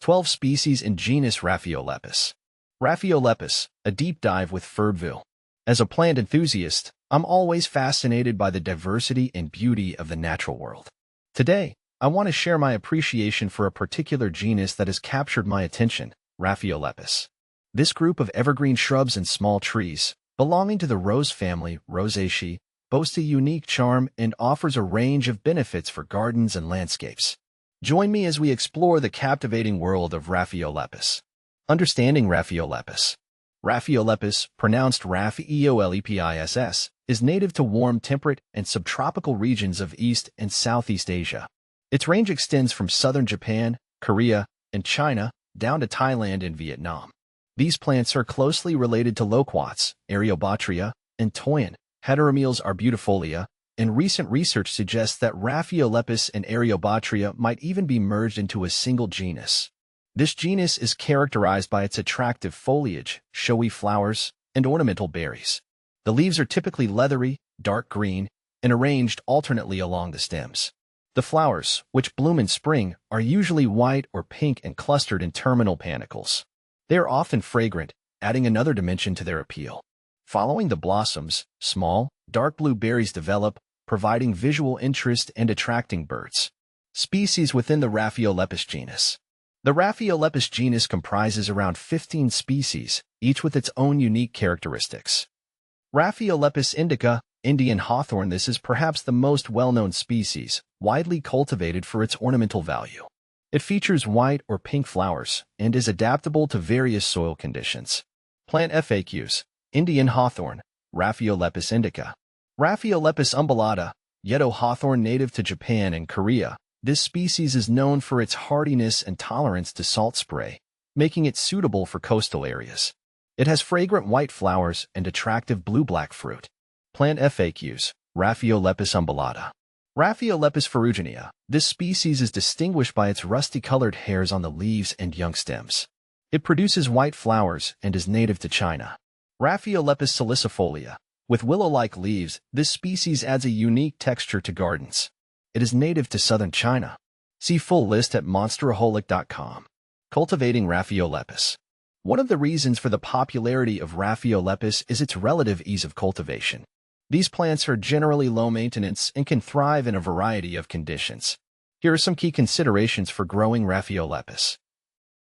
12 species in genus Rhaphiolepis. Rhaphiolepis, a deep dive with Ferdville. As a plant enthusiast, I'm always fascinated by the diversity and beauty of the natural world. Today, I want to share my appreciation for a particular genus that has captured my attention, Rhaphiolepis. This group of evergreen shrubs and small trees, belonging to the rose family Rosaceae, boasts a unique charm and offers a range of benefits for gardens and landscapes. Join me as we explore the captivating world of Rhaphiolepis. Understanding Rhaphiolepis. Rhaphiolepis, pronounced Rhaphiolepis, is native to warm temperate and subtropical regions of East and Southeast Asia. Its range extends from southern Japan, Korea, and China down to Thailand and Vietnam. These plants are closely related to loquats, Areobatria, and Toyon, Heteromeles arbustifolia, and recent research suggests that Rhaphiolepis and Areobatria might even be merged into a single genus. This genus is characterized by its attractive foliage, showy flowers, and ornamental berries. The leaves are typically leathery, dark green, and arranged alternately along the stems. The flowers, which bloom in spring, are usually white or pink and clustered in terminal panicles. They are often fragrant, adding another dimension to their appeal. Following the blossoms, small, dark blue berries develop, providing visual interest and attracting birds. Species within the Rhaphiolepis genus. The Rhaphiolepis genus comprises around 15 species, each with its own unique characteristics. Rhaphiolepis indica, Indian hawthorn. This is perhaps the most well-known species, widely cultivated for its ornamental value. It features white or pink flowers and is adaptable to various soil conditions. Plant FAQs. Indian hawthorn, Rhaphiolepis indica. Rhaphiolepis umbellata, Yedo hawthorn native to Japan and Korea. This species is known for its hardiness and tolerance to salt spray, making it suitable for coastal areas. It has fragrant white flowers and attractive blue-black fruit. Plant FAQs. Rhaphiolepis umbellata. Rhaphiolepis ferruginea. This species is distinguished by its rusty-colored hairs on the leaves and young stems. It produces white flowers and is native to China. Rhaphiolepis salicifolia. With willow-like leaves, this species adds a unique texture to gardens. It is native to southern China. See full list at monsteraholic.com. Cultivating Rhaphiolepis. One of the reasons for the popularity of Rhaphiolepis is its relative ease of cultivation. These plants are generally low maintenance and can thrive in a variety of conditions. Here are some key considerations for growing Rhaphiolepis.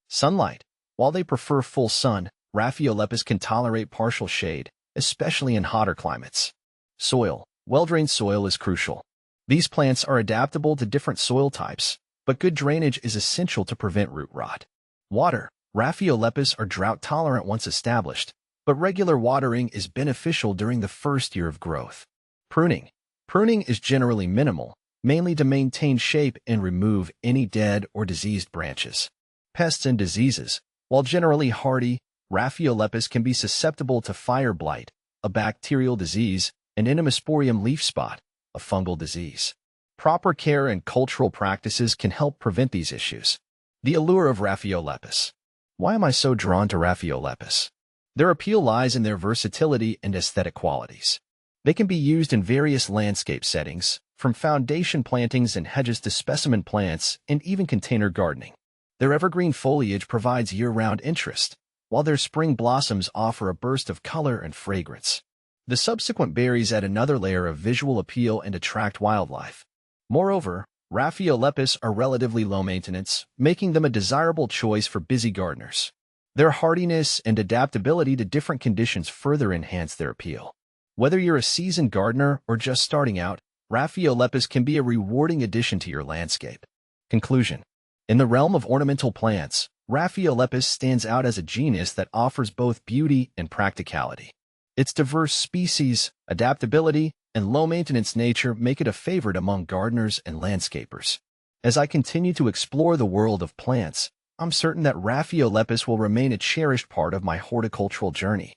Sunlight. While they prefer full sun, Rhaphiolepis can tolerate partial shade, especially in hotter climates. Soil. Well-drained soil is crucial. These plants are adaptable to different soil types, but good drainage is essential to prevent root rot. Water. Rhaphiolepis are drought-tolerant once established, but regular watering is beneficial during the first year of growth. Pruning. Pruning is generally minimal, mainly to maintain shape and remove any dead or diseased branches. Pests and diseases. While generally hardy, Rhaphiolepis can be susceptible to fire blight, a bacterial disease, and Entomosporium leaf spot, a fungal disease. Proper care and cultural practices can help prevent these issues. The allure of Rhaphiolepis. Why am I so drawn to Rhaphiolepis? Their appeal lies in their versatility and aesthetic qualities. They can be used in various landscape settings, from foundation plantings and hedges to specimen plants and even container gardening. Their evergreen foliage provides year-round interest, while their spring blossoms offer a burst of color and fragrance. The subsequent berries add another layer of visual appeal and attract wildlife. Moreover, Rhaphiolepis are relatively low maintenance, making them a desirable choice for busy gardeners. Their hardiness and adaptability to different conditions further enhance their appeal. Whether you're a seasoned gardener or just starting out, Rhaphiolepis can be a rewarding addition to your landscape. Conclusion. In the realm of ornamental plants, Rhaphiolepis stands out as a genus that offers both beauty and practicality. Its diverse species, adaptability, and low-maintenance nature make it a favorite among gardeners and landscapers. As I continue to explore the world of plants, I'm certain that Rhaphiolepis will remain a cherished part of my horticultural journey.